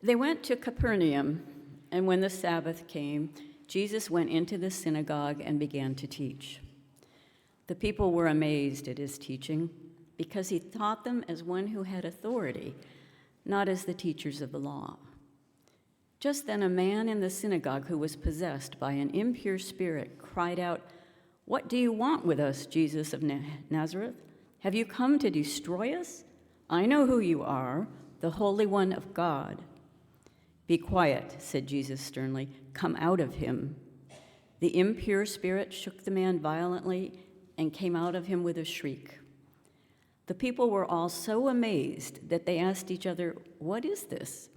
They went to Capernaum, and when the Sabbath came, Jesus went into the synagogue and began to teach. The people were amazed at his teaching, because he taught them as one who had authority, not as the teachers of the law. Just then a man in the synagogue who was possessed by an impure spirit cried out, "What do you want with us, Jesus of Nazareth? Have you come to destroy us? I know who you are, the Holy One of God." "Be quiet," said Jesus sternly. "Come out of him." The impure spirit shook the man violently and came out of him with a shriek. The people were all so amazed that they asked each other, "What is this?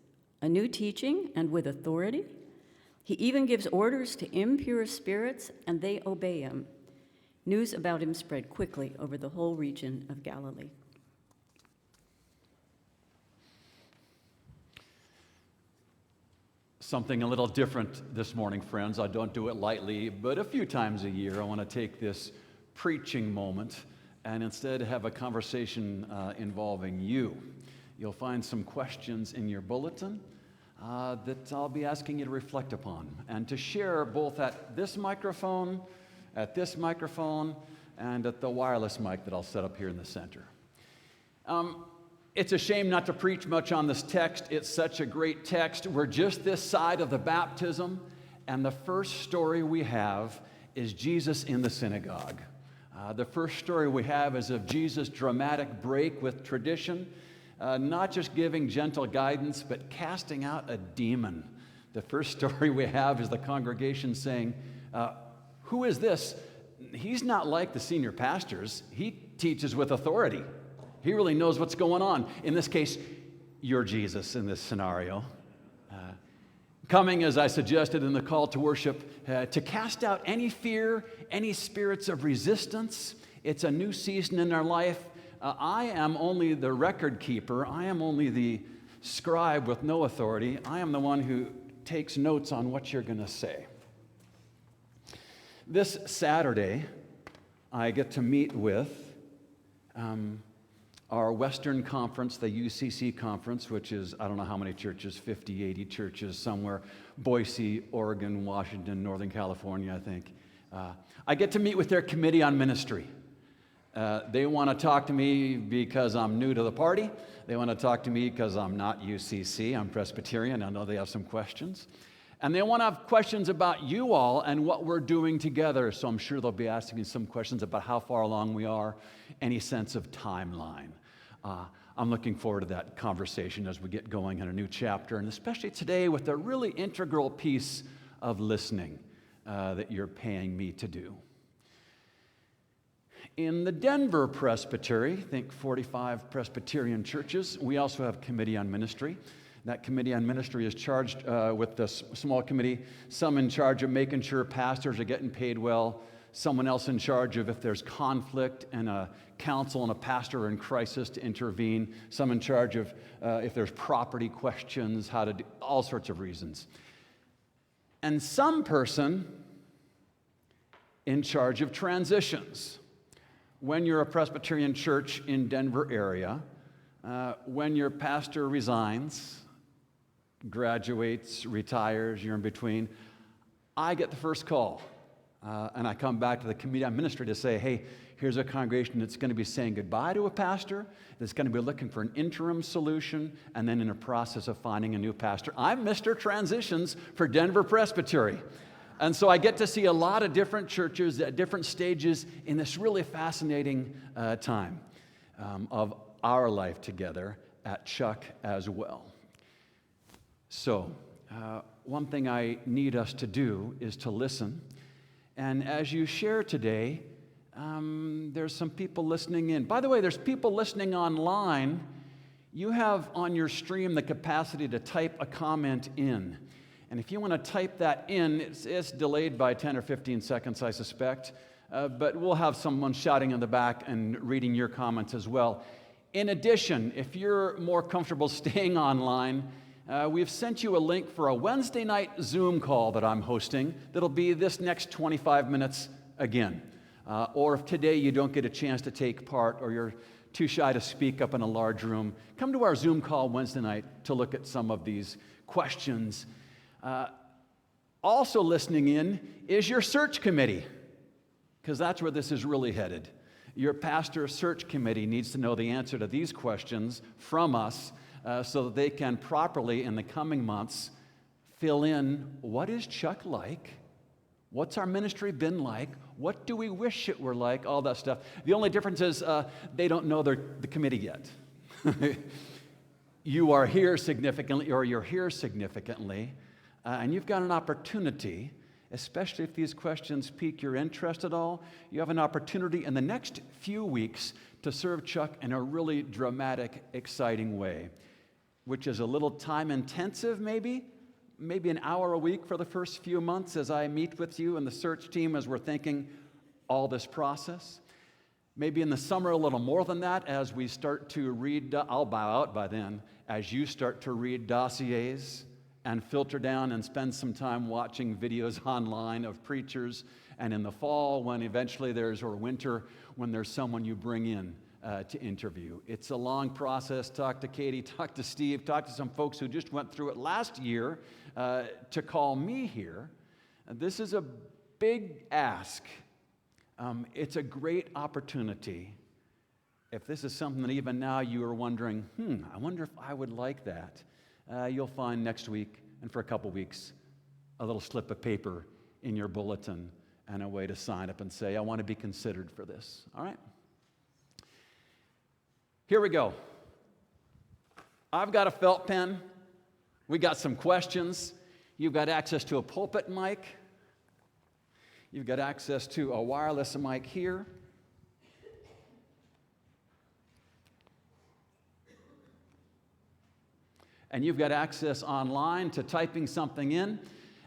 A new teaching and with authority? He even gives orders to impure spirits, and they obey him." News about him spread quickly over the whole region of Galilee. Something a little different this morning, friends. I don't do it lightly, but a few times a year I want to take this preaching moment and instead have a conversation involving you. You'll find some questions in your bulletin that I'll be asking you to reflect upon and to share both at this microphone, and at the wireless mic that I'll set up here in the center. It's a shame not to preach much on this text. It's such a great text. We're just this side of the baptism, and the first story we have is Jesus in the synagogue. The first story we have is of Jesus' dramatic break with tradition, not just giving gentle guidance, but casting out a demon. The first story we have is the congregation saying, "Who is this? He's not like the senior pastors. He teaches with authority. He really knows what's going on." In this case, you're Jesus in this scenario. Coming, as I suggested in the call to worship, to cast out any fear, any spirits of resistance. It's a new season in our life. I am only the record keeper. I am only the scribe with no authority. I am the one who takes notes on what you're going to say. This Saturday, I get to meet with our Western Conference, the UCC Conference, which is, I don't know how many churches, 50, 80 churches somewhere, Boise, Oregon, Washington, Northern California, I think. I get to meet with their committee on ministry. They want to talk to me because I'm new to the party. They want to talk to me because I'm not UCC, I'm Presbyterian. I know they have some questions. And they want to have questions about you all and what we're doing together. So I'm sure they'll be asking me some questions about how far along we are, any sense of timeline. I'm looking forward to that conversation as we get going in a new chapter, and especially today with a really integral piece of listening that you're paying me to do. In the Denver Presbytery, think 45 Presbyterian churches, we also have a committee on ministry. That committee on ministry is charged with this small committee, some in charge of making sure pastors are getting paid well, someone else in charge of if there's conflict and a council and a pastor are in crisis to intervene, some in charge of if there's property questions, how to do all sorts of reasons. And some person in charge of transitions. When you're a Presbyterian church in Denver area, when your pastor resigns, graduates, retires, you're in between, I get the first call. And I come back to the committee on ministry to say, hey, here's a congregation that's going to be saying goodbye to a pastor, that's going to be looking for an interim solution, and then in a process of finding a new pastor. I'm Mr. Transitions for Denver Presbytery. And so I get to see a lot of different churches at different stages in this really fascinating time of our life together at Chuck as well. So one thing I need us to do is to listen. And as you share today, there's some people listening in. By the way, there's people listening online. You have on your stream the capacity to type a comment in. And if you want to type that in, it's delayed by 10 or 15 seconds, I suspect. But we'll have someone shouting in the back and reading your comments as well. In addition, if you're more comfortable staying online, we've sent you a link for a Wednesday night Zoom call that I'm hosting that'll be this next 25 minutes again. Or if today you don't get a chance to take part or you're too shy to speak up in a large room, come to our Zoom call Wednesday night to look at some of these questions. Also listening in is your search committee, because that's where this is really headed. Your pastor search committee needs to know the answer to these questions from us so that they can properly, in the coming months, fill in what is Chuck like? What's our ministry been like? What do we wish it were like? All that stuff. The only difference is they don't know the committee yet. You are here significantly, or you're here significantly, and you've got an opportunity, especially if these questions pique your interest at all. You have an opportunity in the next few weeks to serve Chuck in a really dramatic, exciting way, which is a little time intensive maybe an hour a week for the first few months as I meet with you and the search team as we're thinking all this process. Maybe in the summer a little more than that as we start to read, I'll bow out by then, as you start to read dossiers and filter down and spend some time watching videos online of preachers, and in the fall when eventually or winter, when there's someone you bring in to interview. It's a long process. Talk to Katie, talk to Steve, talk to some folks who just went through it last year to call me here. This is a big ask. It's a great opportunity. If this is something that even now you are wondering, I wonder if I would like that, you'll find next week and for a couple weeks a little slip of paper in your bulletin and a way to sign up and say, I want to be considered for this. All right? Here we go. I've got a felt pen. We got some questions. You've got access to a pulpit mic. You've got access to a wireless mic here. And you've got access online to typing something in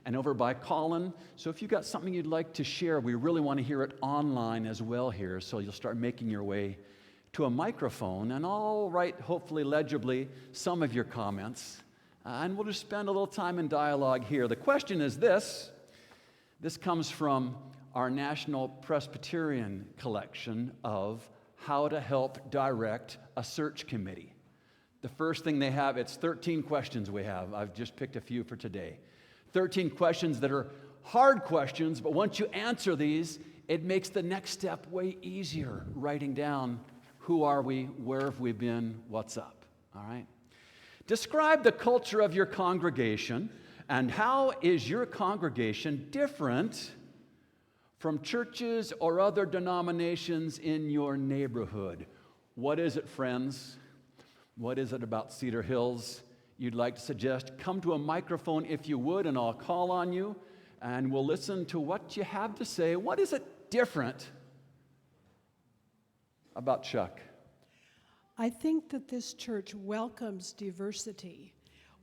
and over by Colin. So if you've got something you'd like to share, we really want to hear it online as well here. So you'll start making your way to a microphone, and I'll write, hopefully legibly, some of your comments. And we'll just spend a little time in dialogue here. The question is this. This comes from our National Presbyterian collection of how to help direct a search committee. The first thing they have, it's 13 questions we have. I've just picked a few for today. 13 questions that are hard questions, but once you answer these, it makes the next step way easier, writing down who are we, where have we been, what's up, all right? Describe the culture of your congregation, and how is your congregation different from churches or other denominations in your neighborhood? What is it, friends? What is it about Cedar Hills you'd like to suggest? Come to a microphone if you would, and I'll call on you, and we'll listen to what you have to say. What is it different about Chuck? I think that this church welcomes diversity.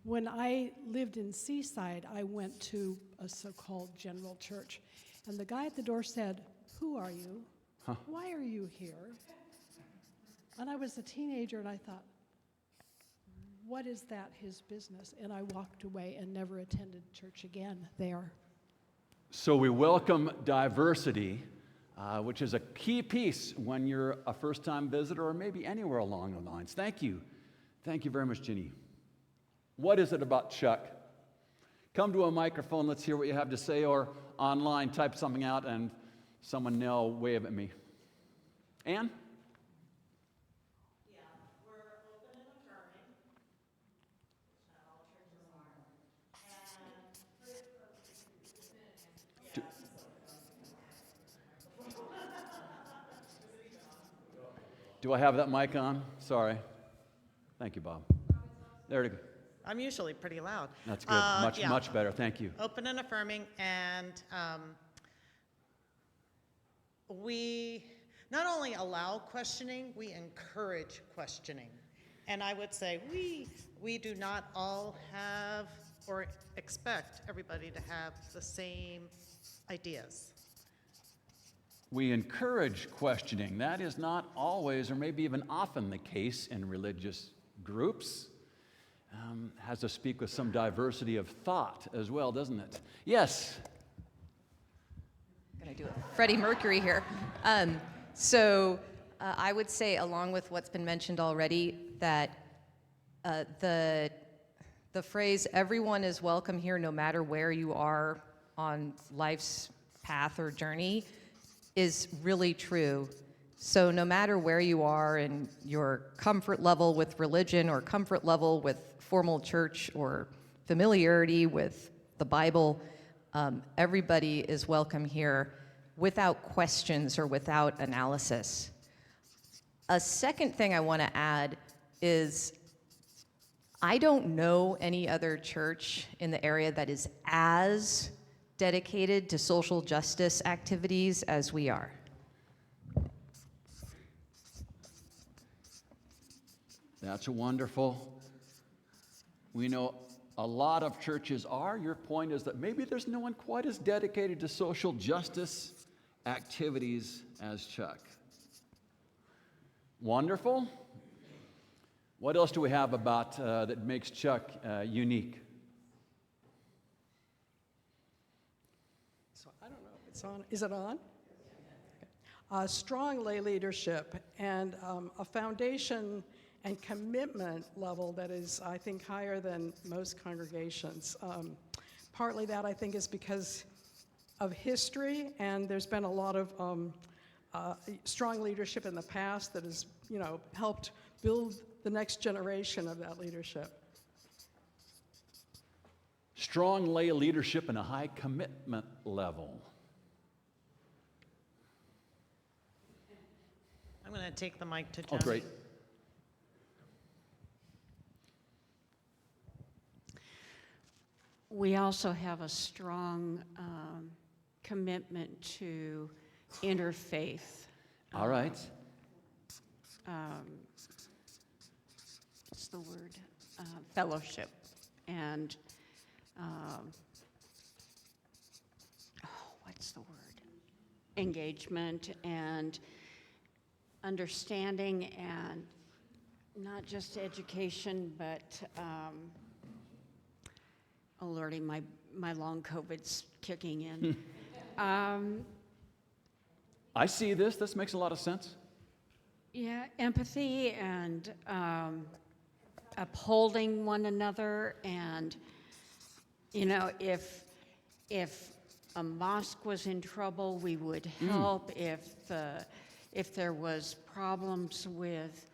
When I lived in Seaside, I went to a so-called general church, and the guy at the door said, "Who are you? Why are you here?" And I was a teenager, and I thought, what is that his business? And I walked away and never attended church again there. So we welcome diversity, which is a key piece when you're a first-time visitor or maybe anywhere along the lines. Thank you. Thank you very much, Ginny. What is it about Chuck? Come to a microphone, let's hear what you have to say, or online, type something out and someone now wave at me. Ann? Yeah, we're open and affirming, which not all churches are. Do I have that mic on? Sorry. Thank you, Bob. There we go. I'm usually pretty loud. That's good. Much better. Thank you. Open and affirming, and we not only allow questioning, we encourage questioning. And I would say we do not all have or expect everybody to have the same ideas. We encourage questioning. That is not always, or maybe even often, the case in religious groups. Has to speak with some diversity of thought as well, doesn't it? Yes? I'm going to do it. Freddie Mercury here. So I would say, along with what's been mentioned already, that the phrase "everyone is welcome here, no matter where you are on life's path or journey" is really true. So no matter where you are in your comfort level with religion or comfort level with formal church or familiarity with the Bible, everybody is welcome here without questions or without analysis. A second thing I want to add is I don't know any other church in the area that is as dedicated to social justice activities as we are. That's wonderful. We know a lot of churches are. Your point is that maybe there's no one quite as dedicated to social justice activities as Chuck. Wonderful. What else do we have about that makes Chuck unique? So I don't know if it's on. Is it on? Okay. Strong lay leadership and a foundation and commitment level that is, I think, higher than most congregations. Partly that, I think, is because of history, and there's been a lot of strong leadership in the past that has, helped build the next generation of that leadership. Strong lay leadership and a high commitment level. I'm going to take the mic to Jen. Oh, great. We also have a strong commitment to interfaith. All right. What's the word? Fellowship and what's the word? Engagement and understanding, and not just education, but alerting my long COVID's kicking in. I see this. This makes a lot of sense. Yeah, empathy and upholding one another, and if a mosque was in trouble, we would help. If there was problems with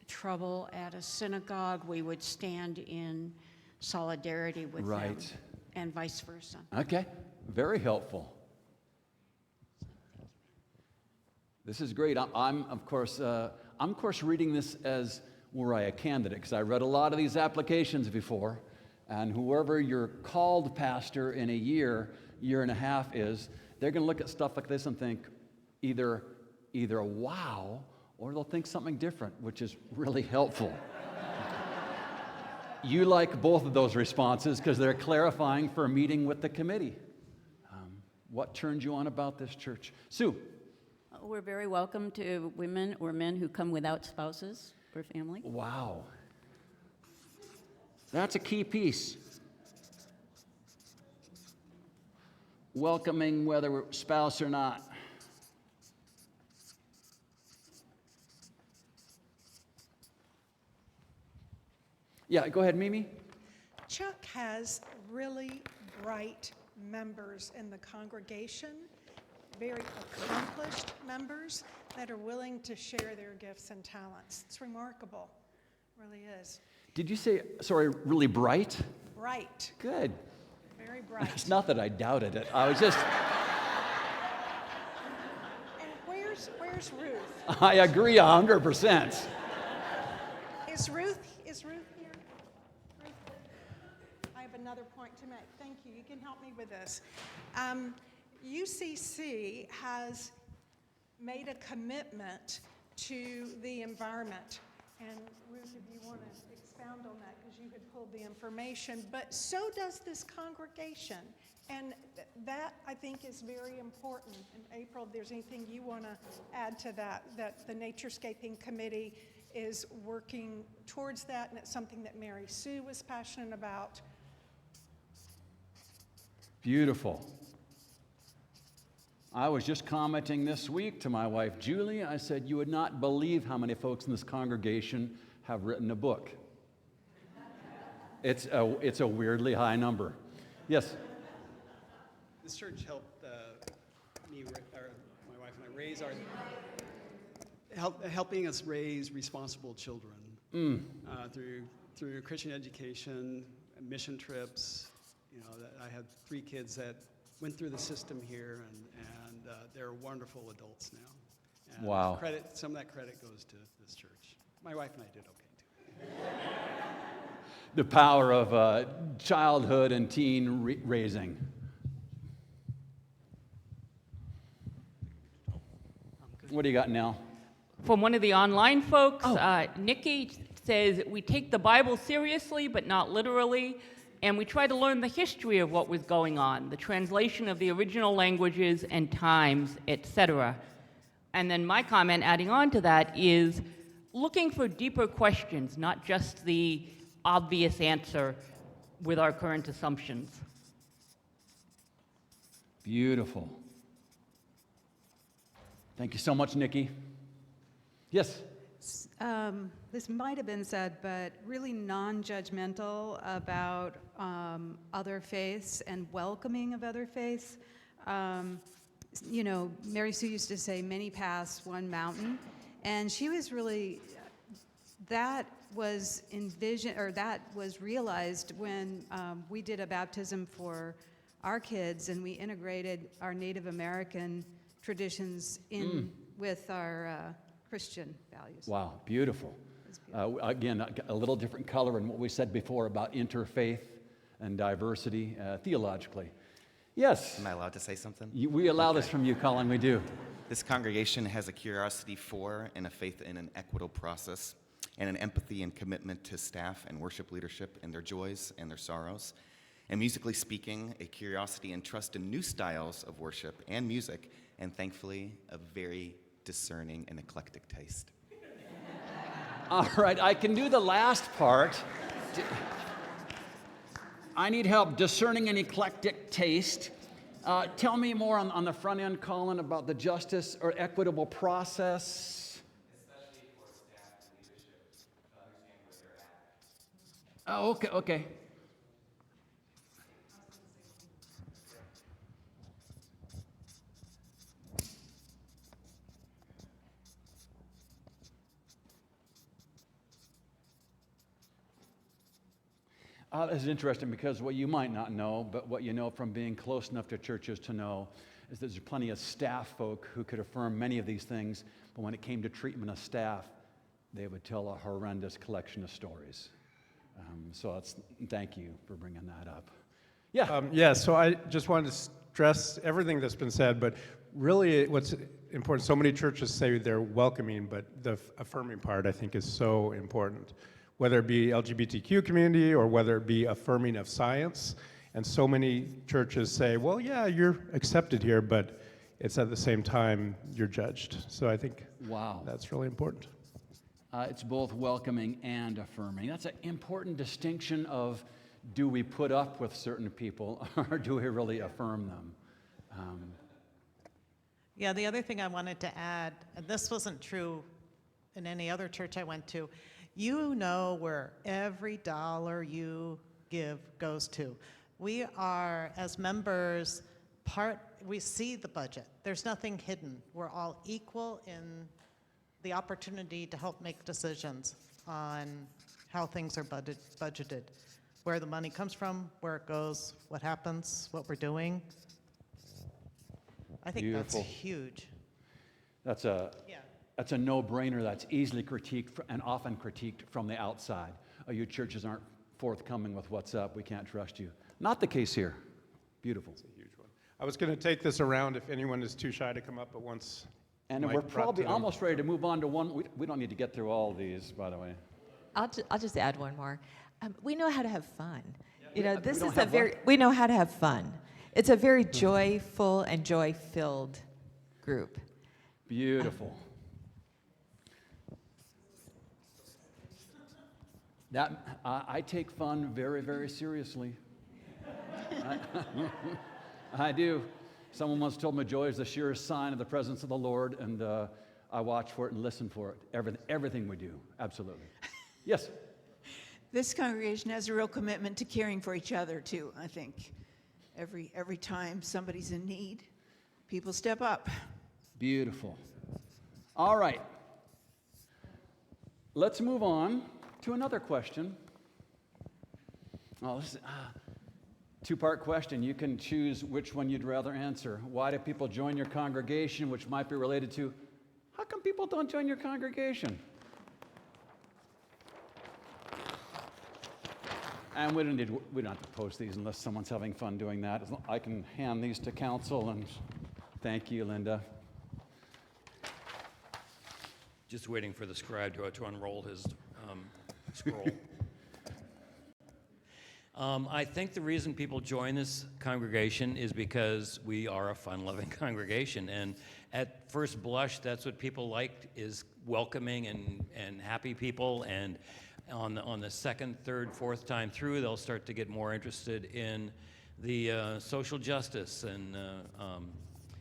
trouble at a synagogue, we would stand in solidarity with them, and vice versa. Okay, very helpful. This is great. I'm of course reading this as were I a candidate, because I read a lot of these applications before, and whoever your called pastor in a year and a half is, they're going to look at stuff like this and think either wow, or they'll think something different, which is really helpful. You like both of those responses because they're clarifying for a meeting with the committee. What turns you on about this church? Sue. We're very welcome to women or men who come without spouses or family. Wow. That's a key piece. Welcoming whether we're spouse or not. Yeah, go ahead, Mimi. Chuck has really bright members in the congregation, very accomplished members that are willing to share their gifts and talents. It's remarkable, really is. Did you say, sorry, really bright? Bright, Good. very bright. It's not that I doubted it. I was just, And where's Ruth? I agree 100%. Is Ruth here? Ruth? I have another point to make. Thank you. You can help me with this. UCC has made a commitment to the environment. And Ruth, if you want to expound on that, because you had pulled the information, but so does this congregation. And that, I think, is very important. And April, if there's anything you want to add to that the Naturescaping Committee is working towards that, and it's something that Mary Sue was passionate about. Beautiful. I was just commenting this week to my wife, Julie. I said, you would not believe how many folks in this congregation have written a book. It's a weirdly high number. Yes? This church helped me, or my wife and I, raise our, helping us raise responsible children through Christian education, mission trips. You know, I had 3 kids that went through the system here, and they're wonderful adults now. And wow. Some of that credit goes to this church. My wife and I did okay too. The power of childhood and teen raising. What do you got, Nell? From one of the online folks, Nikki says, we take the Bible seriously, but not literally, and we try to learn the history of what was going on, the translation of the original languages and times, etc. And then my comment adding on to that is looking for deeper questions, not just the obvious answer with our current assumptions. Beautiful. Thank you so much, Nikki. Yes? This might have been said, but really non-judgmental about other faiths and welcoming of other faiths. You know, Mary Sue used to say, many paths, one mountain. And she was really, that was envisioned, or that was realized when we did a baptism for our kids, and we integrated our Native American traditions in with our Christian values. Wow, beautiful. Again, a little different color in what we said before about interfaith and diversity theologically. Yes? Am I allowed to say something? We allow this from you, Colin, we do. This congregation has a curiosity for and a faith in an equitable process and an empathy and commitment to staff and worship leadership and their joys and their sorrows. And musically speaking, a curiosity and trust in new styles of worship and music, and thankfully, a very discerning and eclectic taste. All right, I can do the last part. I need help discerning an eclectic taste. Tell me more on the front end, Colin, about the justice or equitable process. Especially for staff and leadership to understand where they're at. Oh, okay. This is interesting because what you might not know, but what you know from being close enough to churches to know, is that there's plenty of staff folk who could affirm many of these things, but when it came to treatment of staff, they would tell a horrendous collection of stories. Thank you for bringing that up. Yeah. So I just wanted to stress everything that's been said, but really what's important, so many churches say they're welcoming, but the affirming part I think is so important. Whether it be LGBTQ community or whether it be affirming of science. And so many churches say, well, yeah, you're accepted here, but it's at the same time you're judged. So I think that's really important. It's both welcoming and affirming. That's an important distinction of, do we put up with certain people or do we really affirm them? Yeah, the other thing I wanted to add, and this wasn't true in any other church I went to, you know where every dollar you give goes to. We are, as members, we see the budget. There's nothing hidden. We're all equal in the opportunity to help make decisions on how things are budgeted, where the money comes from, where it goes, what happens, what we're doing. I think Beautiful. That's huge. That's a no-brainer that's easily critiqued and often critiqued from the outside. Oh, you churches aren't forthcoming with what's up. We can't trust you. Not the case here. Beautiful. It's a huge one. I was going to take this around if anyone is too shy to come up, but once. And we're probably almost ready to move on to one. We don't need to get through all these, by the way. I'll just add one more. We know how to have fun. Yeah. We know how to have fun. It's a very joyful and joy-filled group. Beautiful. I take fun very, very seriously. I do. Someone once told me joy is the surest sign of the presence of the Lord, and I watch for it and listen for it. Everything we do, absolutely. Yes? This congregation has a real commitment to caring for each other, too, I think. Every time somebody's in need, people step up. Beautiful. All right. Let's move on to another question. Oh, this is a two-part question. You can choose which one you'd rather answer. Why do people join your congregation, which might be related to, how come people don't join your congregation? And we don't have to post these unless someone's having fun doing that. I can hand these to council, and thank you, Linda. Just waiting for the scribe to unroll his scroll. I think the reason people join this congregation is because we are a fun-loving congregation, and at first blush, that's what people like, is welcoming and happy people, and on the second, third, fourth time through, they'll start to get more interested in the social justice and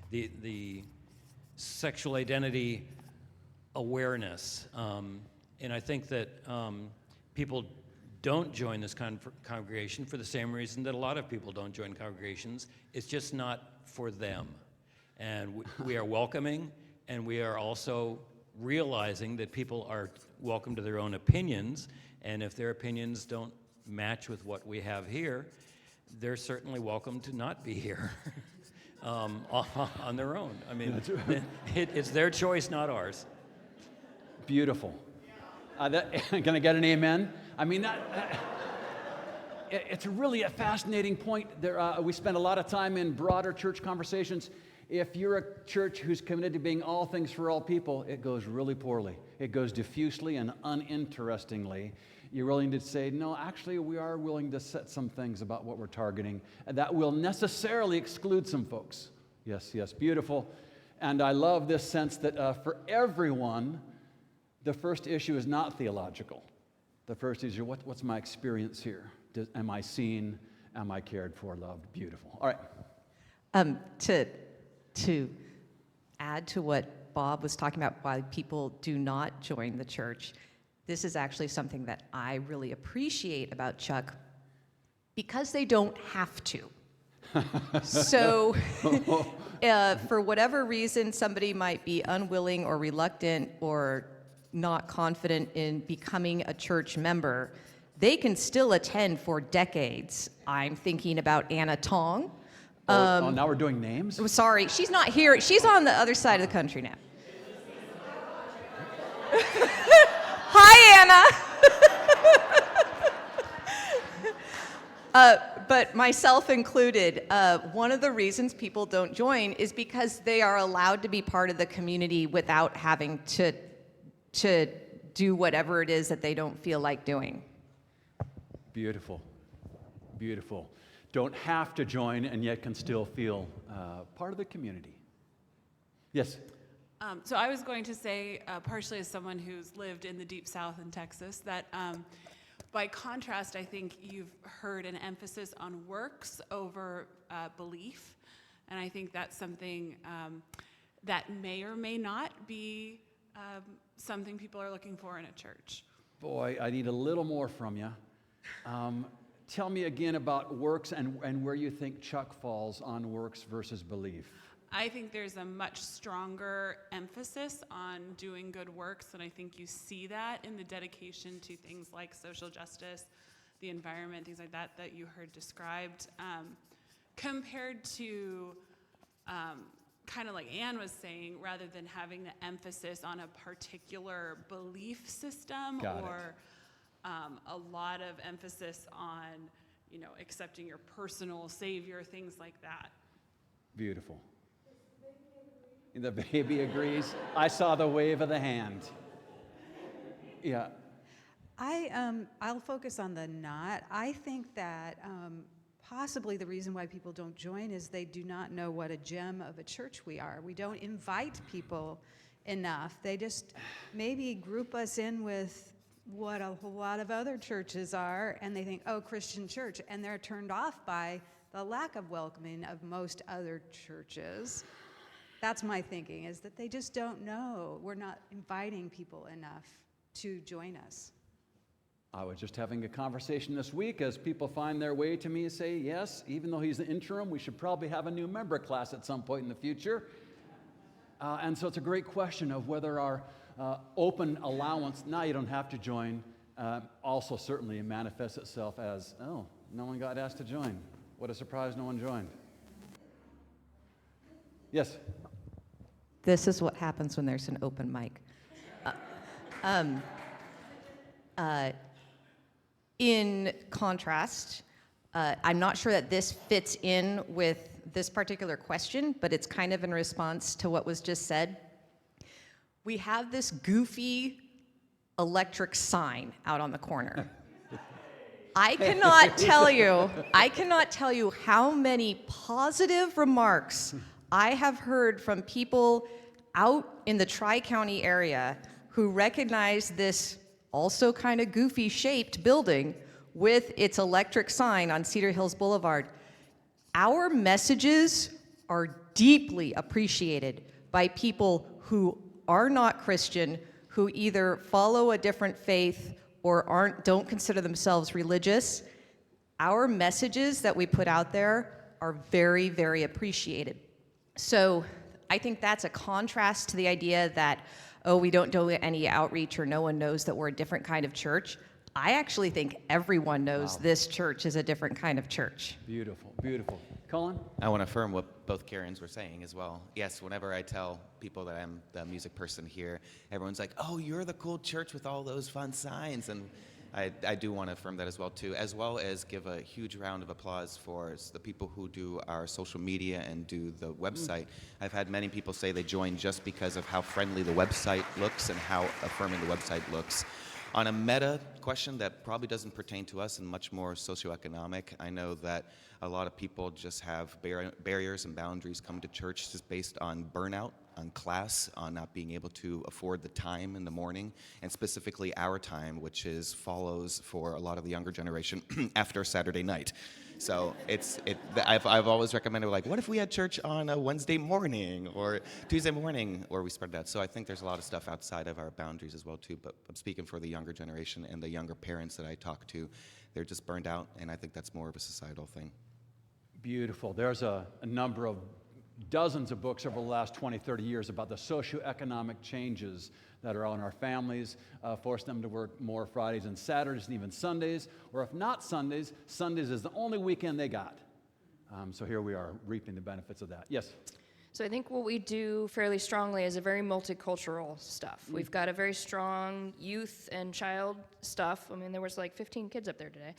the sexual identity awareness. And I think that people don't join this congregation for the same reason that a lot of people don't join congregations. It's just not for them. And we are welcoming, and we are also realizing that people are welcome to their own opinions, and if their opinions don't match with what we have here, they're certainly welcome to not be here on their own. I mean, it's their choice, not ours. Beautiful. Can I get an amen? I mean, it's really a fascinating point. We spend a lot of time in broader church conversations. If you're a church who's committed to being all things for all people, it goes really poorly. It goes diffusely and uninterestingly. You're willing to say, no, actually, we are willing to set some things about what we're targeting, and that will necessarily exclude some folks. Yes, yes, beautiful. And I love this sense that for everyone, the first issue is not theological. The first issue, what's my experience here? Am I seen? Am I cared for, loved? Beautiful. All right. To add to what Bob was talking about, why people do not join the church, this is actually something that I really appreciate about Chuck, because they don't have to. So for whatever reason, somebody might be unwilling or reluctant or not confident in becoming a church member, they can still attend for decades. I'm thinking about Anna Tong. Now we're doing names? Sorry, she's not here. She's on the other side of the country now. Hi, Anna. But myself included, one of the reasons people don't join is because they are allowed to be part of the community without having to do whatever it is that they don't feel like doing. Beautiful. Beautiful. Don't have to join and yet can still feel part of the community. Yes? So I was going to say, partially as someone who's lived in the Deep South in Texas, that by contrast, I think you've heard an emphasis on works over belief. And I think that's something that may or may not be something people are looking for in a church. Boy, I need a little more from you. Tell me again about works and where you think Chuck falls on works versus belief. I think there's a much stronger emphasis on doing good works, and I think you see that in the dedication to things like social justice, the environment, things like that you heard described, compared to kind of like Anne was saying, rather than having the emphasis on a particular belief system or a lot of emphasis on, accepting your personal savior, things like that. Beautiful. The baby agrees. I saw the wave of the hand. Yeah. I'll focus on the not. I think that possibly the reason why people don't join is they do not know what a gem of a church we are. We don't invite people enough. They just maybe group us in with what a whole lot of other churches are, and they think, oh, Christian church, and they're turned off by the lack of welcoming of most other churches. That's my thinking, is that they just don't know. We're not inviting people enough to join us. I was just having a conversation this week as people find their way to me and say, yes, even though he's the interim, we should probably have a new member class at some point in the future. And so it's a great question of whether our open allowance, now you don't have to join, also certainly manifests itself as, oh, no one got asked to join. What a surprise, no one joined. Yes? This is what happens when there's an open mic. In contrast, I'm not sure that this fits in with this particular question, but it's kind of in response to what was just said. We have this goofy electric sign out on the corner. I cannot tell you how many positive remarks I have heard from people out in the Tri-County area who recognize this also kind of goofy shaped building with its electric sign on Cedar Hills Boulevard. Our messages are deeply appreciated by people who are not Christian, who either follow a different faith or don't consider themselves religious. Our messages that we put out there are very, very appreciated. So I think that's a contrast to the idea that, oh, we don't do any outreach or no one knows that we're a different kind of church. I actually think everyone knows this church is a different kind of church. Beautiful, beautiful. Colin? I want to affirm what both Karens were saying as well. Yes, whenever I tell people that I'm the music person here, everyone's like, oh, you're the cool church with all those fun signs. And I do want to affirm that as well as give a huge round of applause for the people who do our social media and do the website. I've had many people say they joined just because of how friendly the website looks and how affirming the website looks. On a meta question that probably doesn't pertain to us and much more socioeconomic, I know that a lot of people just have barriers and boundaries come to church just based on burnout, on class, on not being able to afford the time in the morning, and specifically our time, which follows for a lot of the younger generation after Saturday night. So I've always recommended, like, what if we had church on a Wednesday morning or Tuesday morning, or we spread that. So I think there's a lot of stuff outside of our boundaries as well too, but I'm speaking for the younger generation and the younger parents that I talk to. They're just burned out, and I think that's more of a societal thing. Beautiful. There's a number of dozens of books over the last 20, 30 years about the socioeconomic changes that are on our families, force them to work more Fridays and Saturdays and even Sundays, or if not Sundays, Sundays is the only weekend they got. So here we are reaping the benefits of that. Yes? So I think what we do fairly strongly is a very multicultural stuff. We've got a very strong youth and child stuff. I mean, there was like 15 kids up there today.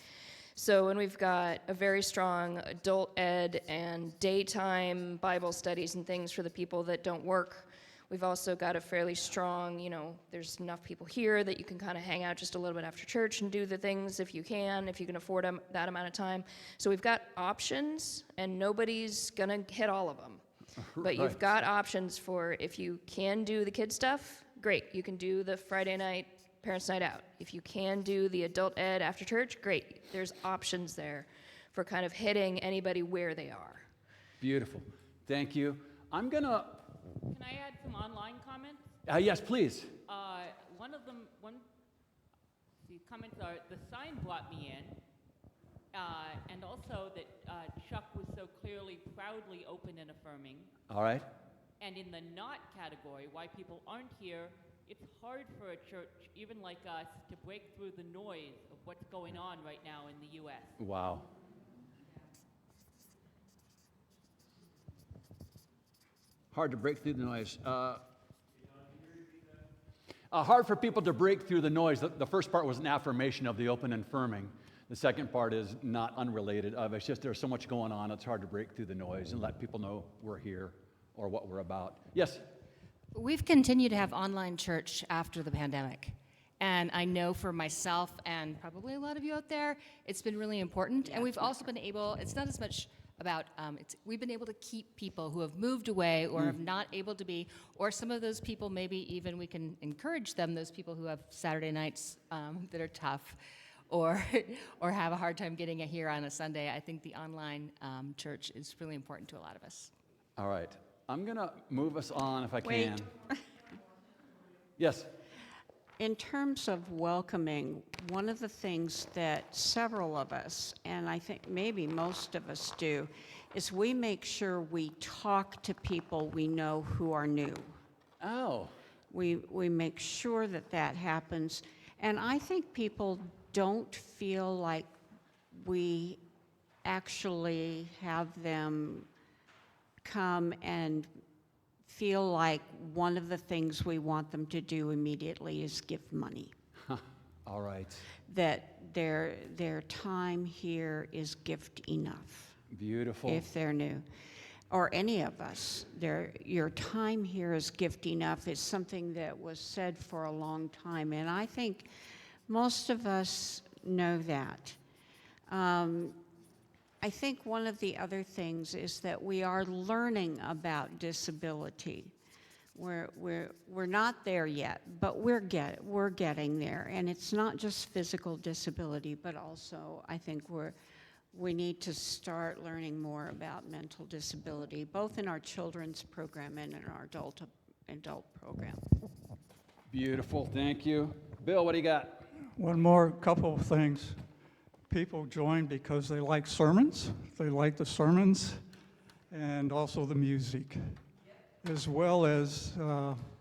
So, and we've got a very strong adult ed and daytime Bible studies and things for the people that don't work. We've also got a fairly strong, there's enough people here that you can kind of hang out just a little bit after church and do the things if you can afford that amount of time. So we've got options, and nobody's going to hit all of them. But you've got options for, if you can do the kid stuff, great. You can do the Friday night parents' night out. If you can do the adult ed after church, great. There's options there for kind of hitting anybody where they are. Beautiful. Thank you. Can I add some online comments? Yes, please. One of the comments are, the sign brought me in, and also that Chuck was so clearly, proudly open and affirming. All right. And in the not category, why people aren't here, it's hard for a church, even like us, to break through the noise of what's going on right now in the U.S. Wow. Hard to break through the noise. Hard for people to break through the noise. The first part was an affirmation of the open and affirming. The second part is not unrelated. It's just there's so much going on, it's hard to break through the noise and let people know we're here or what we're about. Yes? We've continued to have online church after the pandemic. And I know for myself and probably a lot of you out there, it's been really important. And we've also been able, it's not as much about we've been able to keep people who have moved away or have not able to be, or some of those people, maybe even we can encourage them, those people who have Saturday nights that are tough or have a hard time getting here on a Sunday. I think the online church is really important to a lot of us. All right. I'm going to move us on if I Wait. can. Yes. In terms of welcoming, one of the things that several of us, and I think maybe most of us do, is we make sure we talk to people we know who are new. Oh. We make sure that that happens. And I think people don't feel like we actually have them come and feel like one of the things we want them to do immediately is give money. All right. That their time here is gift enough. Beautiful. If they're new. Or any of us, your time here is gift enough is something that was said for a long time, and I think most of us know that. I think one of the other things is that we are learning about disability. We're not there yet, but we're getting there, and it's not just physical disability, but also I think we need to start learning more about mental disability, both in our children's program and in our adult program. Beautiful. Thank you. Bill, what do you got? One more couple of things. People join because they like sermons. They like the sermons and also the music, as well as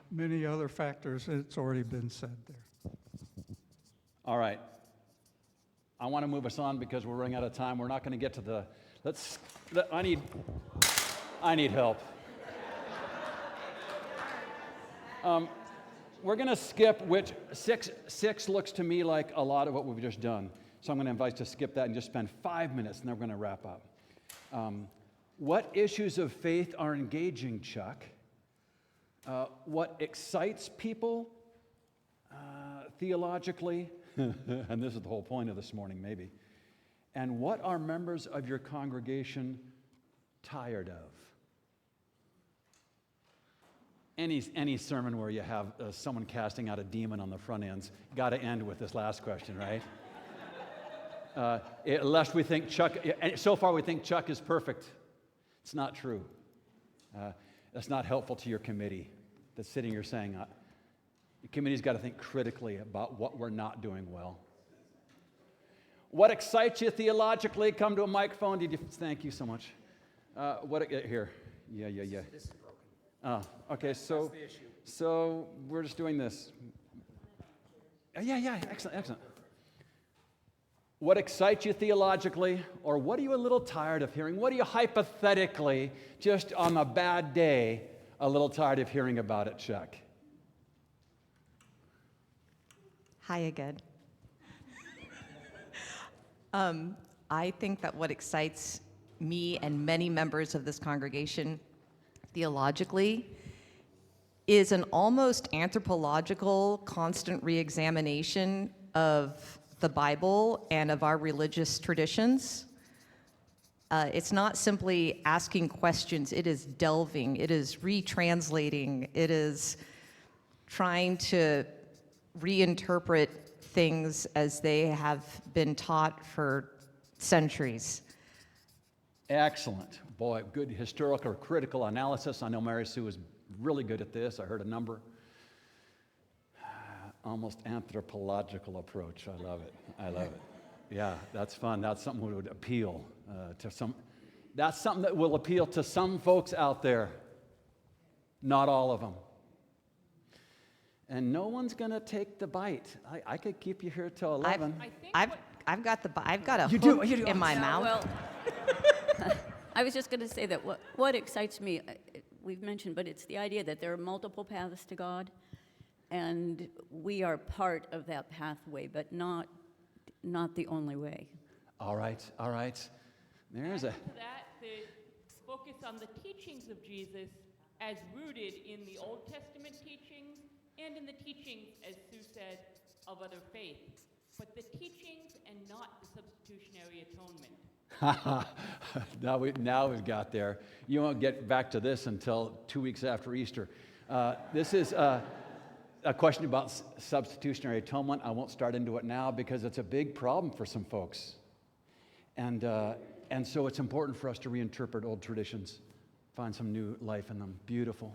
many other factors. It's already been said there. All right. I want to move us on because we're running out of time. We're not going to get to the, I need help. We're going to skip which, six looks to me like a lot of what we've just done. So I'm going to invite us to skip that and just spend 5 minutes, and then we're going to wrap up. What issues of faith are engaging, Chuck? What excites people theologically? And this is the whole point of this morning, maybe. And what are members of your congregation tired of? Any sermon where you have someone casting out a demon on the front ends, got to end with this last question, right? Lest we think Chuck, so far we think Chuck is perfect. It's not true. That's not helpful to your committee that's sitting here saying, the committee's got to think critically about what we're not doing well. What excites you theologically? Come to a microphone. Thank you so much. Here. Yeah. This is broken. Okay, so That's the issue. So we're just doing this. Yeah, excellent. What excites you theologically, or what are you a little tired of hearing? What are you hypothetically, just on a bad day, a little tired of hearing about it, Chuck? Hi again. I think that what excites me and many members of this congregation theologically is an almost anthropological, constant re-examination of the Bible and of our religious traditions. It's not simply asking questions, it is delving, it is retranslating, it is trying to reinterpret things as they have been taught for centuries. Excellent. Boy, good historical or critical analysis. I know Mary Sue is really good at this. I heard a number. Almost anthropological approach. I love it. Yeah, that's fun. That's something that would appeal to some. That's something that will appeal to some folks out there. Not all of them. And no one's going to take the bite. I could keep you here till 11. I've got a You hook do. in my Yeah, mouth. Well, I was just going to say that what excites me, we've mentioned, but it's the idea that there are multiple paths to God, and we are part of that pathway, but not the only way. All right. There's a. Adding to that, the focus on the teachings of Jesus as rooted in the Old Testament teachings and in the teachings, as Sue said, of other faiths. But the teachings and not the substitutionary atonement. Now we've got there. You won't get back to this until 2 weeks after Easter. This is a question about substitutionary atonement. I won't start into it now because it's a big problem for some folks. And so it's important for us to reinterpret old traditions, find some new life in them. Beautiful.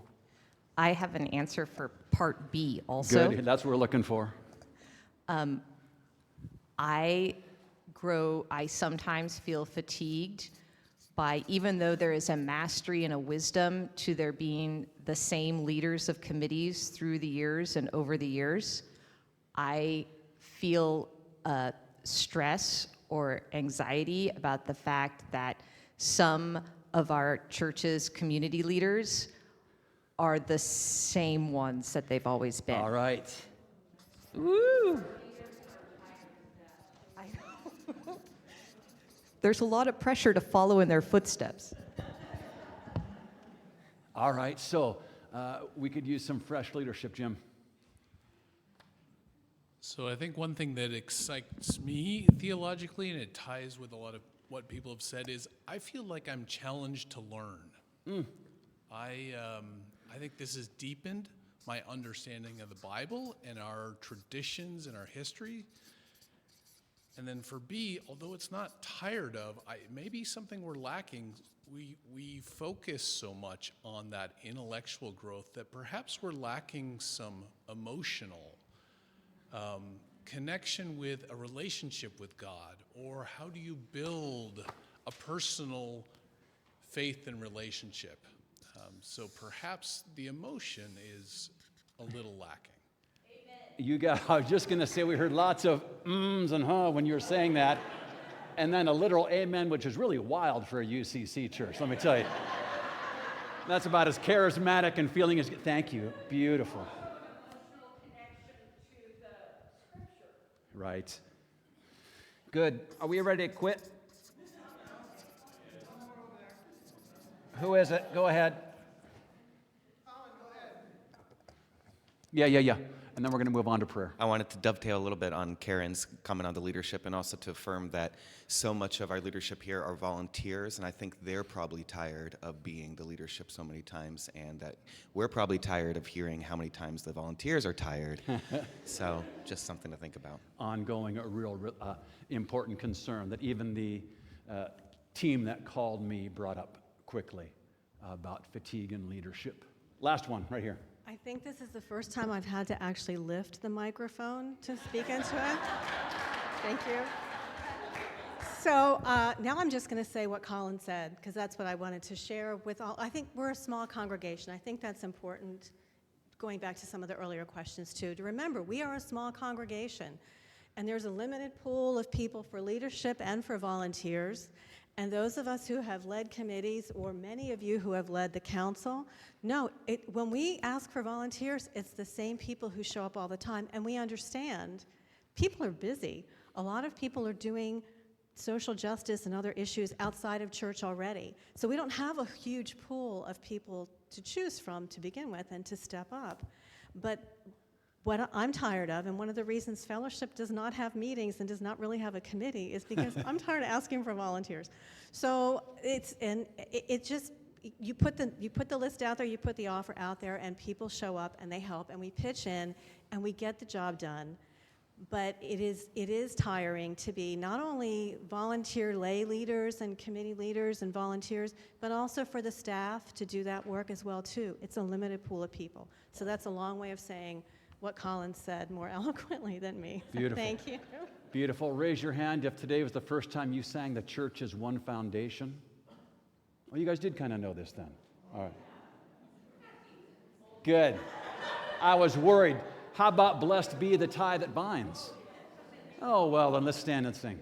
I have an answer for part B also. Good, that's what we're looking for. I sometimes feel fatigued by, even though there is a mastery and a wisdom to there being the same leaders of committees through the years and over the years, I feel stress or anxiety about the fact that some of our church's community leaders are the same ones that they've always been. All right. Woo! I know. There's a lot of pressure to follow in their footsteps. All right, so we could use some fresh leadership, Jim. So I think one thing that excites me theologically, and it ties with a lot of what people have said, is I feel like I'm challenged to learn. I think this has deepened my understanding of the Bible and our traditions and our history. And then for B, although it's not tired of, maybe something we're lacking, we focus so much on that intellectual growth that perhaps we're lacking some emotional connection with a relationship with God, or how do you build a personal faith and relationship? So perhaps the emotion is a little lacking. I was just going to say we heard lots of ums and huh when you were saying that, and then a literal amen, which is really wild for a UCC church, let me tell you. That's about as charismatic and feeling as, thank you, beautiful. Right. Good. Are we ready to quit? Who is it? Go ahead. Yeah. And then we're going to move on to prayer. I wanted to dovetail a little bit on Karen's comment on the leadership, and also to affirm that so much of our leadership here are volunteers, and I think they're probably tired of being the leadership so many times, and that we're probably tired of hearing how many times the volunteers are tired. So just something to think about. Ongoing, a real important concern that even the team that called me brought up quickly about fatigue and leadership. Last one, right here. I think this is the first time I've had to actually lift the microphone to speak into it. Thank you. So now I'm just going to say what Colin said, because that's what I wanted to share with all. I think we're a small congregation. I think that's important, going back to some of the earlier questions too, to remember we are a small congregation, and there's a limited pool of people for leadership and for volunteers. And those of us who have led committees, or many of you who have led the council, know when we ask for volunteers, it's the same people who show up all the time. And we understand people are busy. A lot of people are doing social justice and other issues outside of church already. So we don't have a huge pool of people to choose from to begin with and to step up. But what I'm tired of, and one of the reasons Fellowship does not have meetings and does not really have a committee, is because I'm tired of asking for volunteers. So it just, you put the list out there, you put the offer out there, and people show up and they help, and we pitch in and we get the job done. But it is tiring to be not only volunteer lay leaders and committee leaders and volunteers, but also for the staff to do that work as well too. It's a limited pool of people. So that's a long way of saying what Colin said more eloquently than me. Beautiful. Thank you. Beautiful. Raise your hand if today was the first time you sang "The Church is One Foundation." Well, you guys did kind of know this then. All right. Good. I was worried. How about "Blessed Be the Tie That Binds"? Oh, well, then let's stand and sing.